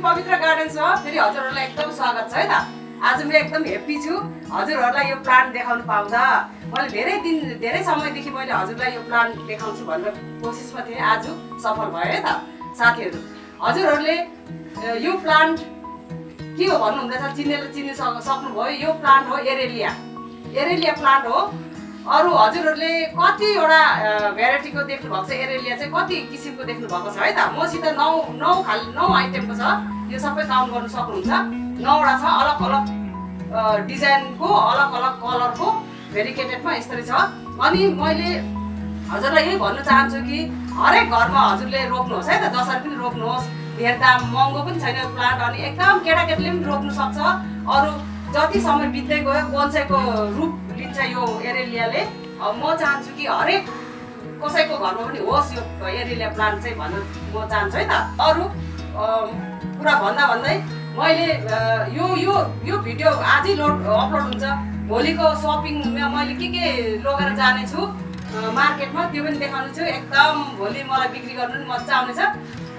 पवित्र गार्डन छ फेरि हजुरहरुलाई एकदम स्वागत छ है त। आज म एकदम हेप्पी छु हजुरहरुलाई यो प्लान्ट देखाउन पाउँदा। मैले धेरै समयदेखि मैले हजुरलाई यो प्लान्ट देखाउँछु भनेर कोसिसमा थिएँ, आज सफल भयो है त। साथीहरु, हजुरहरुले यो प्लान्ट के हो भन्नुहुँदैछ, चिन्न सक्नुभयो। यो प्लान्ट हो एरेलिया प्लान्ट हो। अरु हजुरहरुले कतिवटा भेराइटीको देख्नु भएको छ, एरेलिया चाहिँ कति किसिमको देख्नु भएको छ है त। मसित 9 आइटमको छ, यो सबै काउन्ट गर्न सक्नुहुन्छ। 9वटा छ, अलग अलग डिजाइनको, अलग अलग कलरको भेरिकेटेडमा यसरी छ। अनि मैले हजुरलाई यही भन्न चाहन्छु कि हरेक घरमा हजुरले रोप्नुहोस् है त, जसरी पनि रोप्नुहोस्। धेर दाम महँगो पनि छैन यो प्लान्ट, अनि एकदम केटाकेटीले पनि रोप्नु सक्छ। अरु जति समय बित्दै गयो बोन्साईको रूप लिन्छ यो एरेलियाले। म चाहन्छु कि हरेक कसैको घरमा पनि होस् यो एरेलिया प्लान्ट चाहिँ भन्न म चाहन्छु है त। अरु कुरा भन्दै मैले यो भिडियो आजै अपलोड हुन्छ। भोलिको सपिङमा मैले के लगेर जाने छु मार्केटमा, त्यो पनि देखाउने छु। एकदम भोलि मलाई बिक्री गर्नु पनि मजा आउनेछ।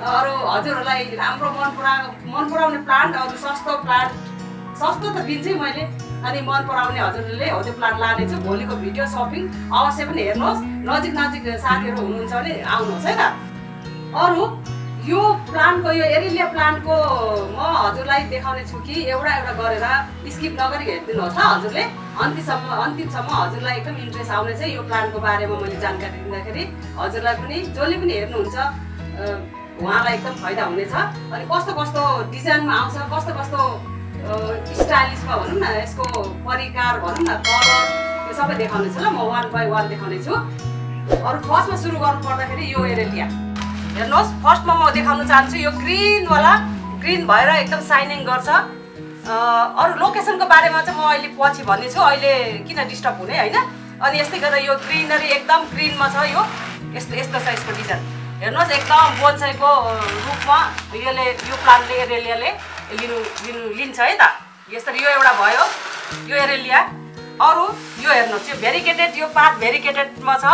अरु हजुरहरुलाई राम्रो मन पराउने प्लान्ट, अरु सस्तो त दिन्छु मैले, अनि मन पराउने हजुरले हो त्यो प्लान्ट लाने छु। भोलिको भिडियो सपिङ अवश्य पनि हेर्नुहोस्। नजिक साथीहरु हुनुहुन्छ भने आउनुहोस् है त। अरु यो प्लान्टको, यो एरेलिया प्लान्टको म हजुरलाई देखाउने छु कि एउटा गरेर स्किप नगरी हेरिदिनुहोस् ल हजुरले। अन्तिमसम्म हजुरलाई एकदम इन्ट्रेस्ट आउने चाहिँ यो प्लान्टको बारेमा मैले जानकारी दिँदाखेरि हजुरलाई पनि, जसले पनि हेर्नुहुन्छ उहाँलाई एकदम फाइदा हुनेछ। अनि कस्तो डिजाइनमा आउँछ, कस्तो स्टाइलिसमा भनौँ न, यसको परिकार भनौँ न, कलर, यो सबै देखाउने छु ल। म 1 बाइ 1 देखाउने छु। अरु फर्स्टमा सुरु गर्नु पर्दाखेरि यो एरेलिया हेर्नुहोस्। फर्स्टमा म देखाउन चाहन्छु यो ग्रिन भएर एकदम साइनिङ गर्छ। अरु लोकेसनको बारेमा चाहिँ म अहिले पछि भन्नेछु, अहिले किन डिस्टर्ब हुने हैन। अनि यस्तै गरेर यो ग्रिनरी एकदम ग्रिनमा छ। यो यस्तो छ यसको डिजाइन हेर्नुहोस्। एकदम बोन्साईको रूपमा यो प्लान्टले एरेलियाले लिन्छ है त। यसरी यो एउटा भयो यो एरेलिया। अरु यो हेर्नुहोस्, यो भेरिकेटेड, यो पात भेरिकेटेडमा छ।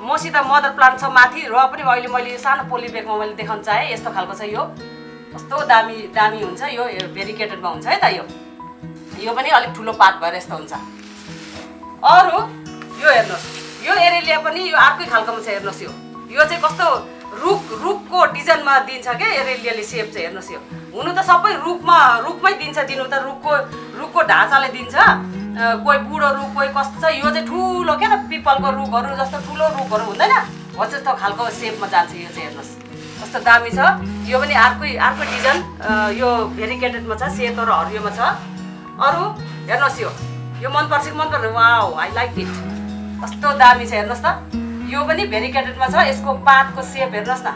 मसित मदर प्लान्ट छ माथि, र पनि अहिले मैले सानो पोली ब्यागमा मैले देखाउन चाहे। यस्तो खालको छ यो, कस्तो दामी हुन्छ यो भेरिकेटेडमा हुन्छ है त। यो पनि अलिक ठुलो पात भएर यस्तो हुन्छ। अरु यो हेर्नुहोस्, यो एरेलिया पनि यो अर्कै खालकोमा छ। हेर्नुहोस् यो चाहिँ कस्तो रुखको डिजाइनमा दिन्छ के एरेलियाले सेप चाहिँ। हेर्नुहोस्, यो हुनु त सबै रुखमै दिनु त रुखको ढाँचाले दिन्छ। कोही बुढो रुख, कोही कस्तो छ। यो चाहिँ ठुलो के त पिपलको रुखहरू जस्तो ठुलो रुखहरू हुँदैन हो, त्यस्तो खालको सेपमा जान्छ यो चाहिँ। हेर्नुहोस् कस्तो दामी छ। यो पनि अर्को डिजाइन, यो भेरिकेटेडमा छ, सेतो र हरियोमा छ। अरु हेर्नुहोस्, यो मन पर्छ कि मन पर्दैन? Wow, I like it. कस्तो दामी छ हेर्नुहोस् त। यो पनि भेरिकेटेडमा छ। यसको पातको सेप हेर्नुहोस् न,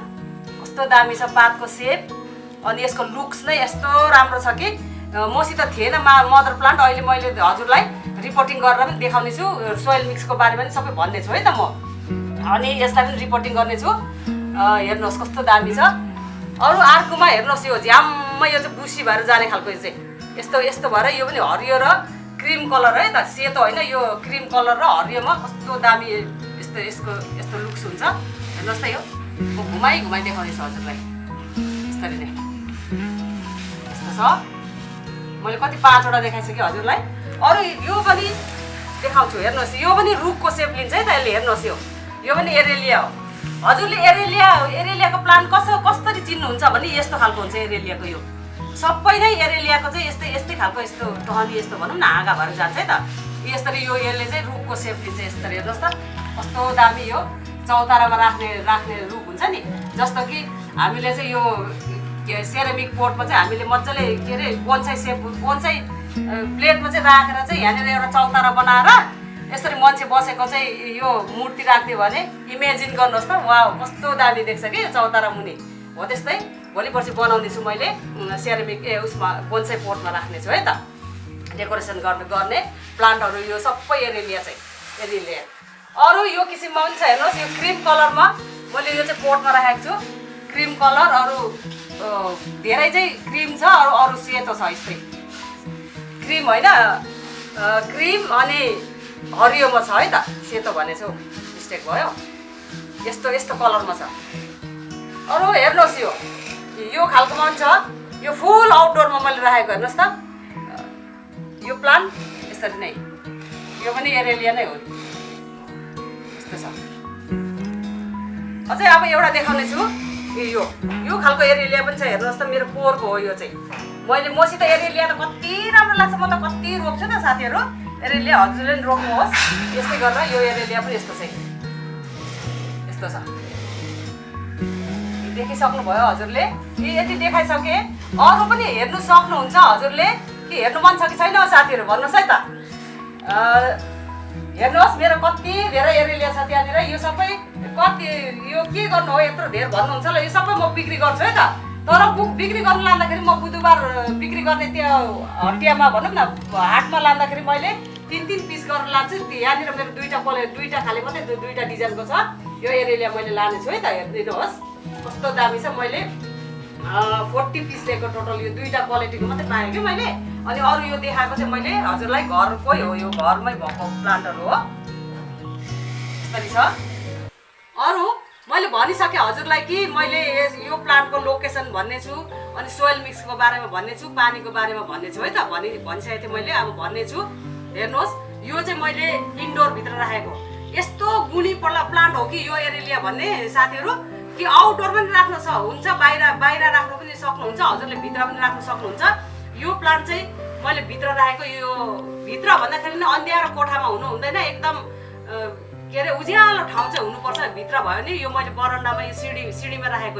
कस्तो दामी छ पातको सेप। अनि यसको लुक्स नै यस्तो राम्रो छ कि मसित थिएन मदर प्लान्ट। अहिले मैले हजुरलाई रिपोर्टिङ गरेर पनि देखाउने छु। सोइल मिक्सको बारेमा पनि सबै भन्ने छु है त म। अनि यसलाई पनि रिपोर्टिङ गर्ने छु। हेर्नुहोस् कस्तो दामी छ। अरु अर्कोमा हेर्नुहोस्, यो झ्याममा यो चाहिँ बुसी भएर जाने खालको चाहिँ यस्तो भएर यो पनि हरियो र क्रिम कलर है त, सेतो होइन। यो क्रिम कलर र हरियोमा कस्तो दामी यस्तो लुक्स हुन्छ। हेर्नुहोस् त, यो म घुमाइ देखाउने छु हजुरलाई। यसरी नै यस्तो छ। मैले कति 5वटा देखाइसकेँ हजुरलाई। अरु यो पनि देखाउँछु हेर्नुहोस्। यो पनि रुखको सेप लिन्छ है त यसले। हेर्नुहोस्, यो पनि एरेलिया हो। हजुरले एरेलियाको प्लान्ट कसरी चिन्नुहुन्छ भने यस्तो खालको हुन्छ एरेलियाको। यो सबै नै एरेलियाको चाहिँ यस्तै खालको, यस्तो टहनी यस्तो भनौँ न, हाँगा भएर जान्छ है त। यसरी यसले चाहिँ रुखको सेप लिन्छ यसरी। हेर्नुहोस् त कस्तो दामी। यो चौतारामा राख्ने रुख हुन्छ नि, जस्तो कि हामीले चाहिँ यो सेरामिक पोटमा चाहिँ हामीले मजाले के अरे बोन्साई प्लेटमा चाहिँ राखेर चाहिँ यहाँनिर एउटा चौतारा बनाएर यसरी मान्छे बसेको चाहिँ यो मूर्ति राख्दियो भने इमेजिन गर्नुहोस् त। वाउ, कस्तो दामी देख्छ कि चौतारा मुनि हो। त्यस्तै भोलि पर्सि बनाउने छु मैले, सेरामिक उसमा बोन्साई पोटमा राख्ने छु है त। डेकोरेसन गर्ने प्लान्टहरू यो सबै एरेलिया चाहिँ एरेलिया। अरु यो किसिममा पनि छ हेर्नुहोस्। यो क्रिम कलरमा मैले यो चाहिँ पोटमा राखेको छु, क्रिम कलर। अरु धेरै चाहिँ क्रिम छ, अरु सेतो छ। यस्तै क्रिम होइन क्रिम अनि हरियोमा छ है त, सेतो भनेछु मिस्टेक भयो। यस्तो यस्तो कलरमा छ। अरू हेर्नुहोस् यो खालकोमा पनि छ। यो फुल आउटडोरमा मैले राखेको हेर्नुहोस् त। यो प्लान्ट यसरी नै, यो पनि एरेलिया नै हो। यस्तो छ। अझै अब एउटा देखाउने छु। यो खालको एरेलिया पनि छ हेर्नुहोस् त। मेरो पोहोरको हो यो चाहिँ। मसित एरेलिया त कति राम्रो लाग्छ। म त कति रोप्छु त साथीहरू। एरेलिया हजुरले पनि रोप्नुहोस्। यस्तै गरेर यो एरेलिया पनि यस्तो चाहिँ यस्तो छ। देखिसक्नुभयो हजुरले? यति देखाइसके। अरू पनि हेर्नु सक्नुहुन्छ हजुरले कि हेर्नु मन छ कि छैन साथीहरू भन्नुहोस् है त। हेर्नुहोस् मेरो कति धेरै एरेलिया छ त्यहाँनिर। यो सबै कति यो के गर्नु हो यत्रो धेरै भन्नुहुन्छ ल। यो सबै म बिक्री गर्छु है त। तर बिक्री गर्न लाँदाखेरि म बुधबार बिक्री गर्ने त्यो हटियामा भनौँ न हाटमा लाँदाखेरि मैले 3-3 पिस गरेर लान्छु। यहाँनिर मेरो दुईटा खाले मात्रै दुईटा डिजाइनको छ। यो एरेलिया मैले लानेछु है त। हेरिदिनुहोस् कस्तो दामी छ। मैले 40 पिस लिएको टोटल। यो दुईटा क्वालिटीको मात्रै पाएँ कि मैले। अनि अरू यो देखाएको चाहिँ मैले हजुरलाई घरकै हो। यो घरमै भएको प्लान्टहरू हो। यसरी छ। अरू मैले भनिसकेँ हजुरलाई कि मैले यो प्लान्टको लोकेसन भन्ने छु, अनि सोइल मिक्सको बारेमा भन्ने छु, पानीको बारेमा भन्ने छु है त। भनिसकेको थिएँ मैले। अब भन्ने छु। हेर्नुहोस् यो चाहिँ मैले इन्डोरभित्र राखेको यस्तो गुणी प्लान्ट हो कि यो एरेलिया भन्ने साथीहरू, कि आउटडोर पनि राख्न हुन्छ, बाहिर राख्नु पनि सक्नुहुन्छ हजुरले, भित्र पनि राख्न सक्नुहुन्छ। यो प्लान्ट चाहिँ मैले भित्र राखेको। यो भित्र भन्दाखेरि नै अन्ध्यारो कोठामा हुनु हुँदैन। एकदम के अरे उज्यालो ठाउँ चाहिँ हुनुपर्छ भित्र भयो नि। यो मैले बरन्डामा यो सिँढीमा राखेको।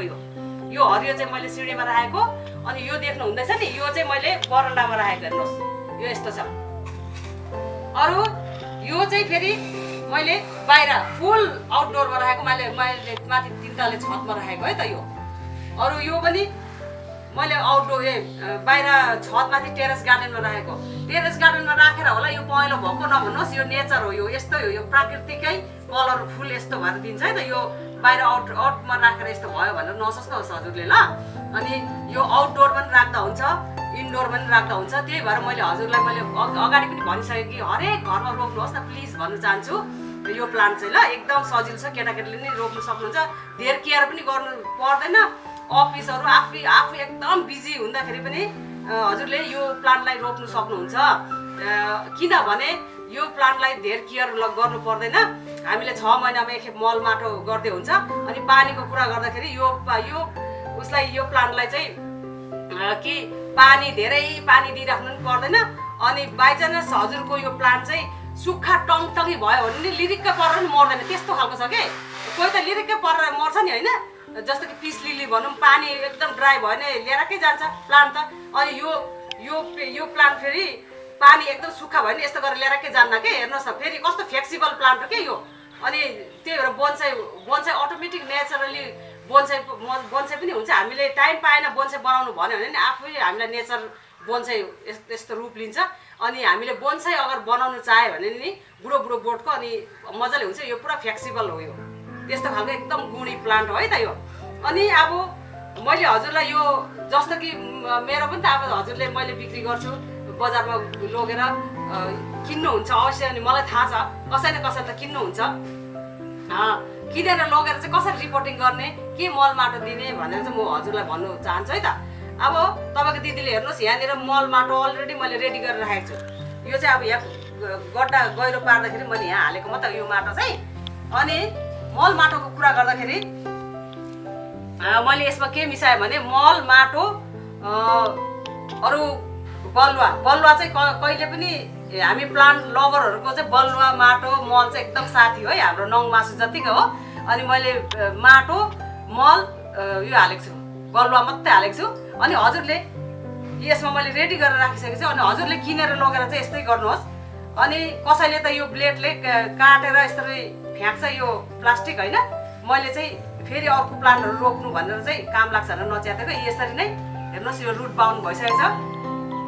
यो हरियो चाहिँ मैले सिँढीमा राखेको। अनि यो देख्नु हुँदैछ नि, यो चाहिँ मैले बरन्डामा राखेको। हेर्नुहोस् यो यस्तो छ। अरू यो चाहिँ फेरि मैले बाहिर फुल आउटडोरमा राखेको। मैले माथि 3 तले छतमा राखेको है त। यो अरू यो पनि मैले आउटडोर बाहिर छतमाथि टेरेस गार्डनमा राखेको। टेरेस गार्डनमा राखेर होला यो पहेँलो भएको नभन्नुहोस्। यो नेचर हो। यो यस्तै हो। यो प्राकृतिकै कलर फुल यस्तो भएर दिन्छ है त। यो बाहिर आउटमा राखेर यस्तो भयो भनेर नसोच्नुहोस् हजुरले ल। अनि यो आउटडोर पनि राख्दा हुन्छ, इन्डोर पनि राख्दा हुन्छ। त्यही भएर मैले हजुरलाई मैले अगाडि पनि भनिसकेँ कि हरेक घरमा रोप्नुहोस् न प्लिज भन्न चाहन्छु। यो प्लान्ट चाहिँ ल एकदम सजिलो छ। केटाकेटीले नि रोप्नु सक्नुहुन्छ। धेर केयर पनि गर्नु पर्दैन। अफिसहरू आफू एकदम बिजी हुँदाखेरि पनि हजुरले यो प्लान्टलाई रोप्नु सक्नुहुन्छ। किनभने यो प्लान्टलाई धेर केयर गर्नु पर्दैन। हामीले 6 महिनामा एकखेप मल माटो गर्दै हुन्छ। अनि पानीको कुरा गर्दाखेरि यो उसलाई यो प्लान्टलाई चाहिँ कि धेरै पानी दिइराख्नु पनि पर्दैन। अनि बाइचान्स हजुरको यो प्लान्ट चाहिँ सुक्खा टङटङ्गी भयो भने नि लिरिक्क परेर पनि मर्दैन। त्यस्तो खालको छ कि कोही त लिरिक्कै परेर मर्छ नि होइन। जस्तो कि पिस लिली भनौँ, पानी एकदम ड्राई भयो भने लिएरकै जान्छ प्लान्ट त। अनि यो प्लान्ट फेरि पानी एकदम सुक्खा भयो भने यस्तो गरेर लिएरकै जान्न के। हेर्नुहोस् न फेरि कस्तो फ्लेक्सिबल प्लान्ट हो के यो। अनि त्यही भएर बोन्साई अटोमेटिक नेचरली बोन्साई पनि हुन्छ। हामीले टाइम पाएन बोन्साई बनाउनु भन्यो भने नि आफै हामीलाई नेचर बोन्साई यस्तो रूप लिन्छ। अनि हामीले बोन्साई अगर बनाउनु चाह्यो भने नि बुढो बोटको अनि मजाले हुन्छ। यो पुरा फ्लेक्सिबल हो। यो त्यस्तो खालको एकदम गुणी प्लान्ट हो है त यो। अनि अब मैले हजुरलाई यो जस्तो कि मेरो पनि त अब हजुरले मैले बिक्री गर्छु बजारमा लगेर किन्नुहुन्छ अवश्य। अनि मलाई थाहा छ कसै न कसै त किन्नुहुन्छ। किनेर लगेर चाहिँ कसरी रिपोर्टिङ गर्ने, के मल माटो दिने भनेर चाहिँ म हजुरलाई भन्नु चाहन्छु है त। अब तपाईँको दिदीले हेर्नुहोस् यहाँनिर मल माटो अलरेडी मैले रेडी गरेर राखेको छु। यो चाहिँ अब यहाँ गड्डा गहिरो पार्दाखेरि मैले यहाँ हालेको मात्र यो माटो चाहिँ। अनि मल माटोको कुरा गर्दाखेरि मैले यसमा के मिसाएँ भने मल माटो अरू बलुवा चाहिँ कहिले पनि हामी प्लान्ट लभरहरूको चाहिँ बलुवा माटो मल चाहिँ एकदम साथी हो है हाम्रो नङ मासु जतिको हो। अनि मैले माटो मल यो हालेको छु, बलुवा मात्रै हालेको छु। अनि हजुरले यसमा मैले रेडी गरेर राखिसकेको छु। अनि हजुरले किनेर लगेर चाहिँ यस्तै गर्नुहोस्। अनि कसैले त यो ब्लेडले काटेर यसरी फ्याँक्छ यो प्लास्टिक होइन। मैले चाहिँ फेरि अर्को प्लान्टहरू रोप्नु भनेर चाहिँ काम लाग्छ भनेर नच्यातेको। यसरी नै हेर्नुहोस् यो रुट बाउन्ड भइसकेको छ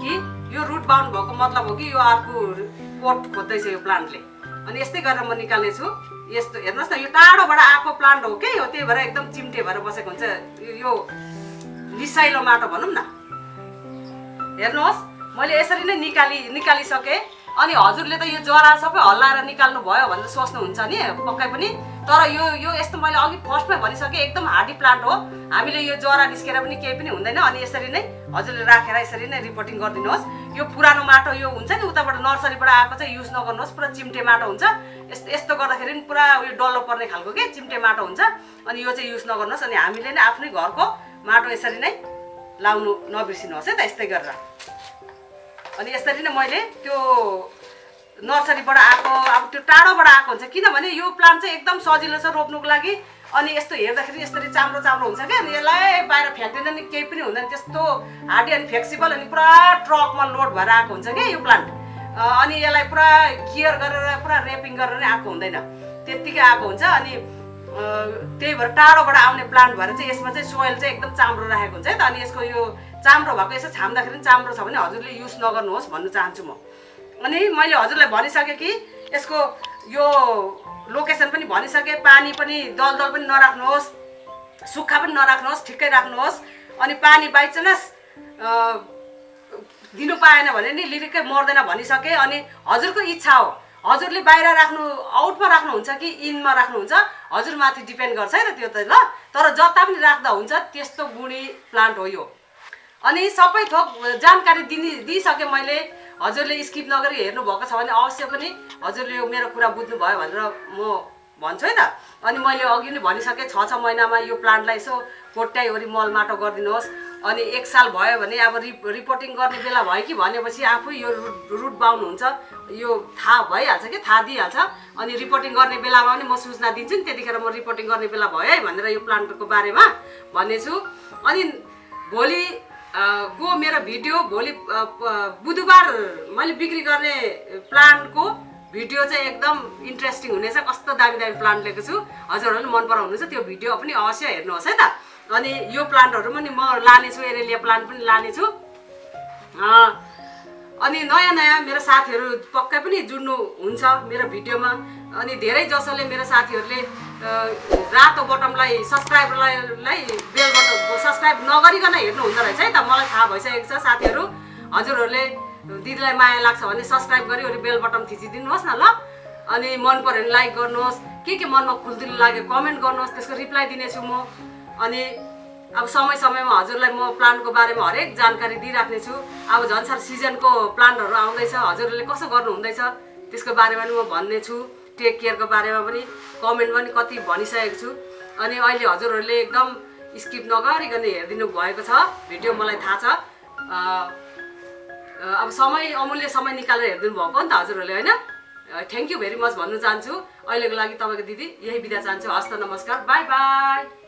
कि यो रुट बाउन्ड भएको मतलब हो कि यो अर्को पोट खोज्दैछ यो प्लान्टले। अनि यस्तै गरेर म निकाल्ने छु। यस्तो हेर्नुहोस् न यो टाढोबाट आएको प्लान्ट हो कि यो। त्यही भएर एकदम चिम्टे भएर बसेको हुन्छ। यो लिसाइलो माटो भनौँ न। हेर्नुहोस् मैले यसरी नै निकालिसकेँ। अनि हजुरले त यो जरा सबै हल्लाएर निकाल्नु भयो भनेर सोच्नुहुन्छ नि पक्कै पनि, तर यो यस्तो मैले अघि फर्स्टमै भनिसकेँ एकदम हार्डी प्लान्ट हो। हामीले यो जरा निस्केर पनि केही पनि हुँदैन। अनि यसरी नै हजुरले राखेर यसरी नै रिपोर्टिङ गरिदिनुहोस्। यो पुरानो माटो यो हुन्छ नि उताबाट नर्सरीबाट आएको चाहिँ युज नगर्नुहोस्, पुरा चिम्टे माटो हुन्छ। यस्तो गर्दाखेरि पनि पुरा उयो डल्लो पर्ने खालको के चिम्टे माटो हुन्छ। अनि यो चाहिँ युज नगर्नुहोस्। अनि हामीले नै आफ्नै घरको माटो यसरी नै लाउनु नबिर्सिनुहोस् है त, यस्तै गरेर। अनि यसरी नै मैले त्यो नर्सरीबाट आएको अब त्यो टाढोबाट आएको हुन्छ, किनभने यो प्लान्ट चाहिँ एकदम सजिलो छ रोप्नुको लागि। अनि यस्तो हेर्दाखेरि यसरी चाम्रो हुन्छ क्या, अनि यसलाई बाहिर फ्याँक्दैन नि केही पनि हुँदैन, त्यस्तो हार्डी अनि फ्लेक्सिबल अनि पुरा ट्रकमा लोड भएर आएको हुन्छ क्या यो प्लान्ट। अनि यसलाई पुरा केयर गरेर पुरा रेपिङ गरेर नै आएको हुँदैन, त्यत्तिकै आएको हुन्छ। अनि त्यही भएर टाढोबाट आउने प्लान्ट भएर चाहिँ यसमा चाहिँ सोइल चाहिँ एकदम चाम्रो राखेको हुन्छ है त। अनि यसको यो चाम्रो भएको यसो छाम्दाखेरि पनि चाम्रो छ भने हजुरले युज नगर्नुहोस् भन्नु चाहन्छु म। अनि मैले हजुरलाई भनिसकेँ कि यसको यो लोकेसन पनि भनिसकेँ, पानी पनि दलदल पनि नराख्नुहोस्, सुक्खा पनि नराख्नुहोस्, ठिक्कै राख्नुहोस्। अनि पानी बाइचान्स दिनु पाएन भने नि लिरिकै मर्दैन भनिसकेँ। अनि हजुरको इच्छा हो, हजुरले बाहिर राख्नु आउटमा राख्नुहुन्छ कि इनमा राख्नुहुन्छ हजुरमाथि डिपेन्ड गर्छ है त त्यो त ल। तर जता पनि राख्दा हुन्छ, त्यस्तो गुणी प्लान्ट हो यो। अनि सबै थोक जानकारी दिइसकेँ मैले। हजुरले स्किप नगरी हेर्नु भएको छ भने अवश्य पनि हजुरले यो मेरो कुरा बुझ्नुभयो भनेर म भन्छु है त। अनि मैले अघि नै भनिसकेँ 6 महिनामा यो प्लान्टलाई यसो कोट्याइवरी मल माटो गरिदिनुहोस्। अनि 1 साल भयो भने अब रिपोर्टिङ गर्ने बेला भयो कि भनेपछि आफै यो रुट बाउनुहुन्छ, यो थाहा भइहाल्छ कि थाहा दिइहाल्छ। अनि रिपोर्टिङ गर्ने बेलामा पनि म सूचना दिन्छु नि, त्यतिखेर म रिपोर्टिङ गर्ने बेला भयो है भनेर यो प्लान्टको बारेमा भन्नेछु। अनि भोलि को मेरो भिडियो भोलि बुधबार मैले बिक्री गर्ने प्लान्टको भिडियो चाहिँ एकदम इन्ट्रेस्टिङ हुनेछ। कस्तो दामी प्लान्ट लिएको छु, हजुरहरूले मन पराउनुहुन्छ, त्यो भिडियो पनि अवश्य हेर्नुहोस् है त। अनि यो प्लान्टहरू पनि म लानेछु, एरेलिया प्लान्ट पनि लानेछु। अनि नयाँ मेरो साथीहरू पक्कै पनि जुड्नु हुन्छ मेरो भिडियोमा। अनि धेरै जसोले मेरो साथीहरूले रातो बटमलाई सब्सक्राइबरलाई बेल बटम सब्सक्राइब नगरिकन हेर्नु हुँदो रहेछ है त। मलाई थाहा भइसकेको छ साथीहरू, हजुरहरूले दिदीलाई माया लाग्छ भने सब्सक्राइब गरी वरि बेल बटन थिचिदिनुहोस् न ल। अनि मन पर्यो भने लाइक गर्नुहोस्, के मनमा खुल्दुली लाग्यो कमेन्ट गर्नुहोस्, त्यसको रिप्लाई दिनेछु म। अनि अब समयमा हजुरलाई म प्लान्टको बारेमा हरेक जानकारी दिइराख्नेछु। अब झन्सार सिजनको प्लान्टहरू आउँदैछ, हजुरहरूले कसो गर्नु हुँदैछ त्यसको बारेमा पनि म भन्नेछु। टेक केयरको बारेमा पनि कमेन्ट पनि कति भनिसकेको छु। अनि अहिले हजुरहरूले एकदम स्किप नगरिकन हेरिदिनु भएको छ भिडियो, मलाई थाहा छ। अब अमूल्य समय निकालेर हेरिदिनु भएको नि त हजुरहरूले होइन। थ्याङ्क यू भेरी मच भन्नु चाहन्छु। अहिलेको लागि तपाईँको दिदी यही बिदा चाहन्छु। हस्त नमस्कार, बाई बाई।